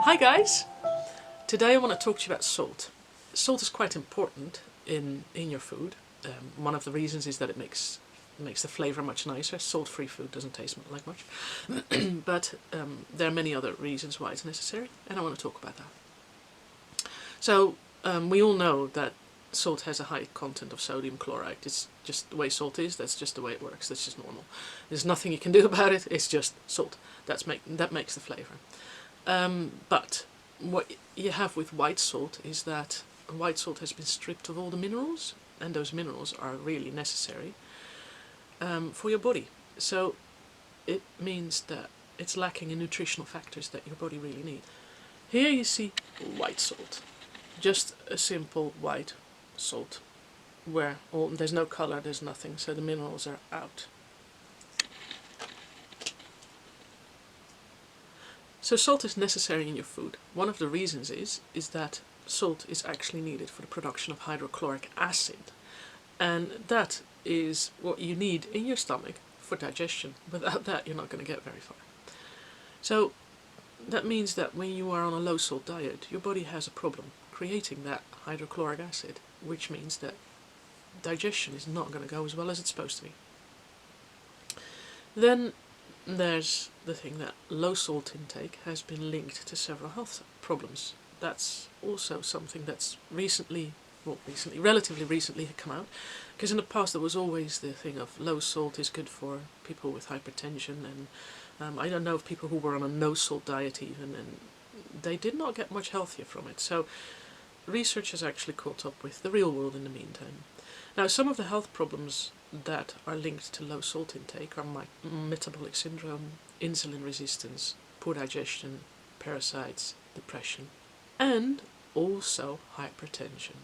Hi guys! Today I want to talk to you about salt. Salt is quite important in your food. One of the reasons is that it makes the flavour much nicer. Salt-free food doesn't taste like much. But there are many other reasons why it's necessary, and I want to talk about that. So we all know that salt has a high content of sodium chloride. It's just the way salt is, that's just the way it works, that's just normal. There's nothing you can do about it, it's just salt. That makes the flavour. But what you have with white salt is that white salt has been stripped of all the minerals, and those minerals are really necessary for your body. So it means that it's lacking in nutritional factors that your body really needs. Here you see white salt, just a simple white salt, where there's no colour, there's nothing, so the minerals are out. So salt is necessary in your food. One of the reasons is that salt is actually needed for the production of hydrochloric acid. And that is what you need in your stomach for digestion. Without that, you're not going to get very far. So that means that when you are on a low salt diet, your body has a problem creating that hydrochloric acid, which means that digestion is not going to go as well as it's supposed to be. Then there's the thing that low salt intake has been linked to several health problems. That's also something that's relatively recently had come out, because in the past there was always the thing of low salt is good for people with hypertension, and I don't know of people who were on a no salt diet even, and they did not get much healthier from it. So research has actually caught up with the real world in the meantime. Now, some of the health problems that are linked to low salt intake are metabolic syndrome, insulin resistance, poor digestion, parasites, depression, and also hypertension.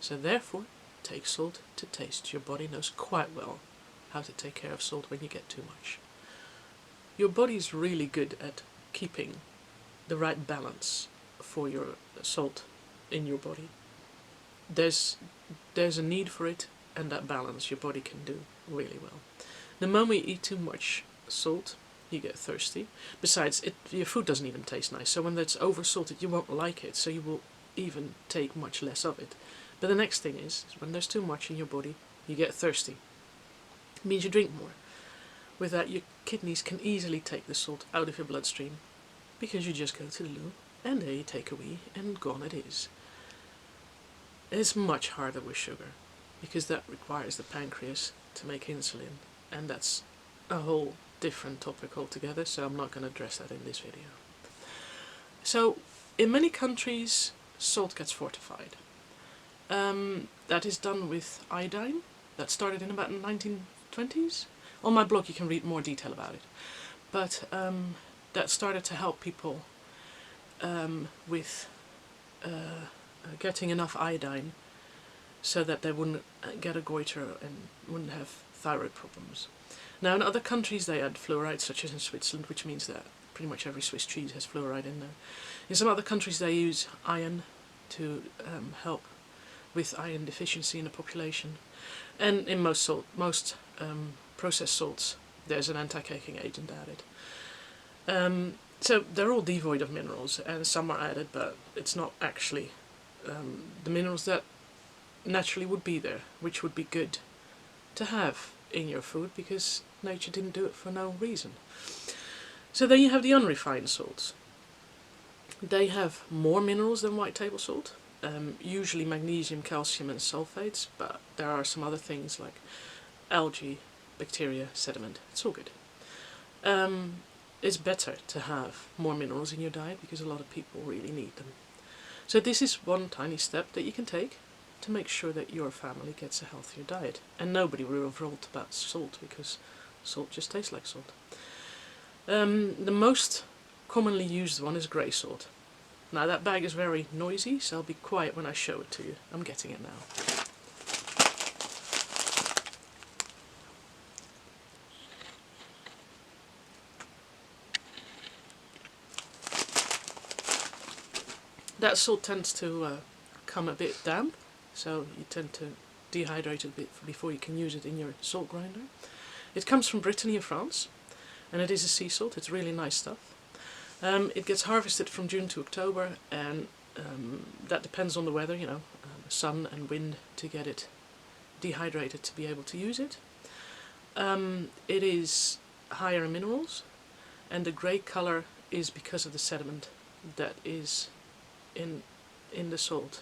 So therefore, take salt to taste. Your body knows quite well how to take care of salt when you get too much. Your body's really good at keeping the right balance for your salt in your body. There's a need for it, and that balance your body can do really well. The moment you eat too much salt, you get thirsty. Besides, your food doesn't even taste nice, so when it's over salted you won't like it, so you will even take much less of it. But the next thing is when there's too much in your body, you get thirsty. It means you drink more. With that, your kidneys can easily take the salt out of your bloodstream, because you just go to the loo, and there you take a wee, and gone it is. It's much harder with sugar, because that requires the pancreas to make insulin, and that's a whole different topic altogether, so I'm not going to address that in this video. So, in many countries, salt gets fortified. That is done with iodine. That started in about the 1920s. On my blog you can read more detail about it. But that started to help people with getting enough iodine so that they wouldn't get a goiter and wouldn't have thyroid problems. Now in other countries they add fluoride, such as in Switzerland, which means that pretty much every Swiss cheese has fluoride in there. In some other countries they use iron to help with iron deficiency in the population. And in most processed salts there's an anti-caking agent added. So they're all devoid of minerals, and some are added, but it's not actually the minerals that naturally would be there, which would be good to have in your food, because nature didn't do it for no reason. So then you have the unrefined salts. They have more minerals than white table salt, usually magnesium, calcium and sulfates, but there are some other things like algae, bacteria, sediment. It's all good. It's better to have more minerals in your diet because a lot of people really need them. So this is one tiny step that you can take to make sure that your family gets a healthier diet. And nobody will revolt about salt, because salt just tastes like salt. The most commonly used one is grey salt. Now that bag is very noisy, so I'll be quiet when I show it to you. I'm getting it now. That salt tends to come a bit damp, so you tend to dehydrate it a bit before you can use it in your salt grinder. It comes from Brittany in France, and it is a sea salt. It's really nice stuff. It gets harvested from June to October, and that depends on the weather, you know, sun and wind to get it dehydrated to be able to use it. It is higher in minerals, and the grey colour is because of the sediment that is in the salt.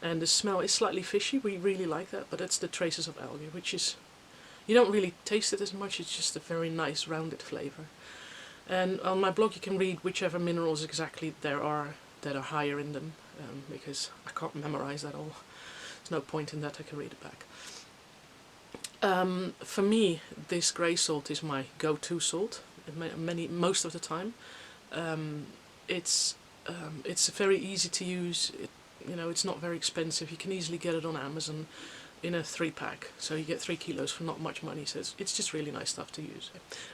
And the smell is slightly fishy. We really like that, but it's the traces of algae, which is, you don't really taste it as much, it's just a very nice rounded flavour. And on my blog you can read whichever minerals exactly there are that are higher in them, because I can't memorise that all. There's no point in that, I can read it back. For me, this grey salt is my go-to salt, most of the time. It's very easy to use. You know, it's not very expensive. You can easily get it on Amazon in a 3-pack, so you get 3 kilos for not much money. So it's just really nice stuff to use.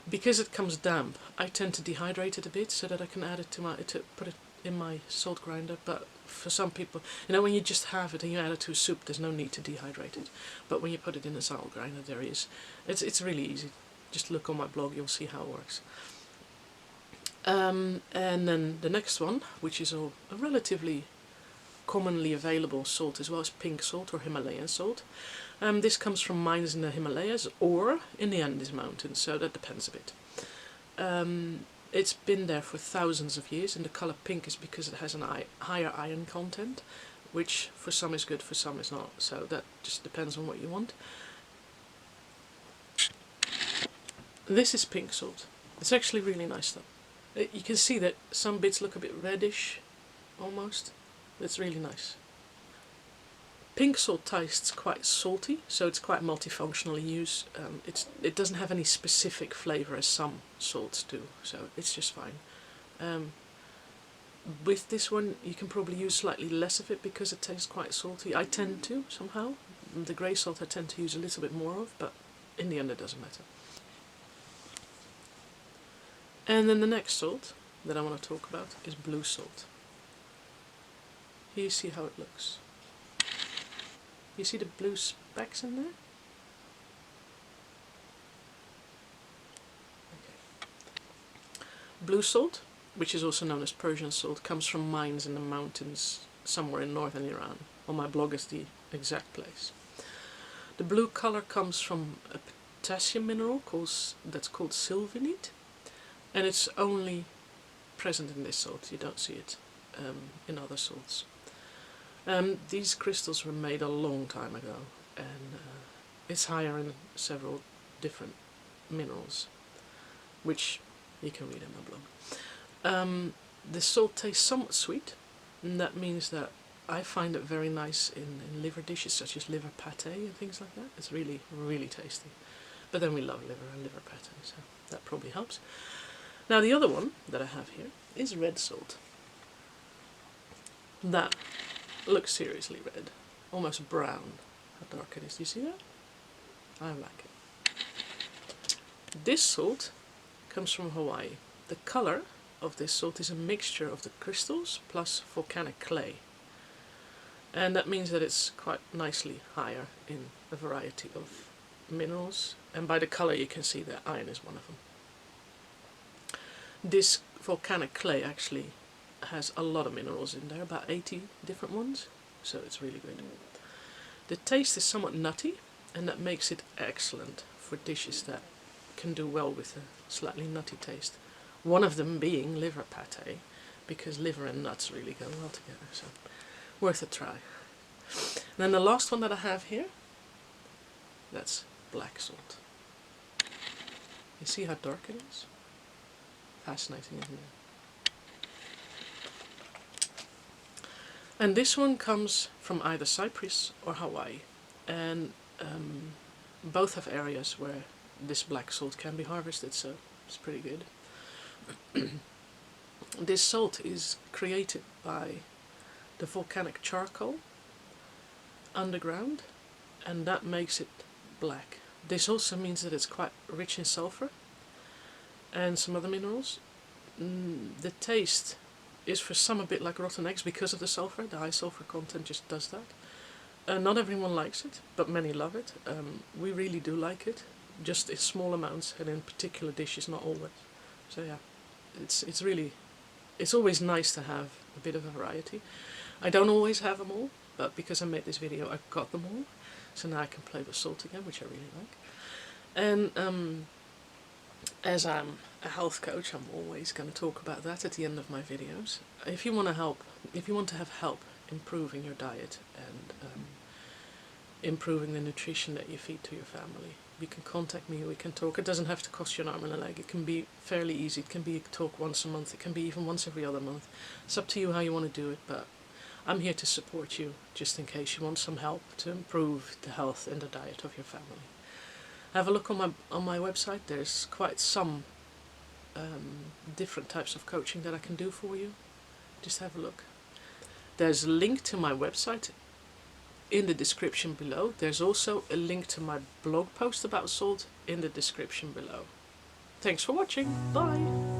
Because it comes damp, I tend to dehydrate it a bit so that I can add it to put it in my salt grinder. But for some people, you know, when you just have it and you add it to a soup, there's no need to dehydrate it. But when you put it in a salt grinder, there is. It's really easy. Just look on my blog, you'll see how it works. And then the next one, which is a relatively commonly available salt as well, is pink salt or Himalayan salt. This comes from mines in the Himalayas or in the Andes Mountains, so that depends a bit. It's been there for thousands of years, and the colour pink is because it has a higher iron content, which for some is good, for some is not, so that just depends on what you want. This is pink salt. It's actually really nice stuff. You can see that some bits look a bit reddish, almost. It's really nice. Pink salt tastes quite salty, so it's quite multifunctional use. It doesn't have any specific flavour as some salts do, so it's just fine. With this one, you can probably use slightly less of it because it tastes quite salty. I tend to, somehow. The grey salt I tend to use a little bit more of, but in the end it doesn't matter. And then the next salt that I want to talk about is blue salt. Here you see how it looks. You see the blue specks in there? Okay. Blue salt, which is also known as Persian salt, comes from mines in the mountains somewhere in northern Iran. On my blog is the exact place. The blue color comes from a potassium mineral that's called sylvinite, and it's only present in this salt. You don't see it in other salts. These crystals were made a long time ago, and it's higher in several different minerals, which you can read in my blog. The salt tastes somewhat sweet, and that means that I find it very nice in liver dishes such as liver pate and things like that. It's really, really tasty. But then we love liver and liver pate, so that probably helps. Now the other one that I have here is red salt. That looks seriously red, almost brown. How dark it is, do you see that? I like it. This salt comes from Hawaii. The colour of this salt is a mixture of the crystals plus volcanic clay. And that means that it's quite nicely higher in a variety of minerals. And by the colour you can see that iron is one of them. This volcanic clay actually has a lot of minerals in there, about 80 different ones, so it's really good. The taste is somewhat nutty, and that makes it excellent for dishes that can do well with a slightly nutty taste. One of them being liver pate, because liver and nuts really go well together, so worth a try. And then the last one that I have here, that's black salt. You see how dark it is? Fascinating, isn't it? And this one comes from either Cyprus or Hawaii, and both have areas where this black salt can be harvested, so it's pretty good. This salt is created by the volcanic charcoal underground, and that makes it black. This also means that it's quite rich in sulfur and some other minerals. The taste is for some a bit like rotten eggs because of the sulfur. The high sulfur content just does that. Not everyone likes it, but many love it. We really do like it, just in small amounts and in particular dishes, not always. So yeah, it's really it's always nice to have a bit of a variety. I don't always have them all, but because I made this video, I've got them all. So now I can play with salt again, which I really like. And as I'm a health coach, I'm always going to talk about that at the end of my videos. If you want to have help improving your diet and improving the nutrition that you feed to your family, you can contact me, we can talk. It doesn't have to cost you an arm and a leg. It can be fairly easy. It can be a talk once a month. It can be even once every other month. It's up to you how you want to do it, but I'm here to support you just in case you want some help to improve the health and the diet of your family. Have a look on my website. There's quite some different types of coaching that I can do for you. Just have a look. There's a link to my website in the description below. There's also a link to my blog post about salt in the description below. Thanks for watching. Bye!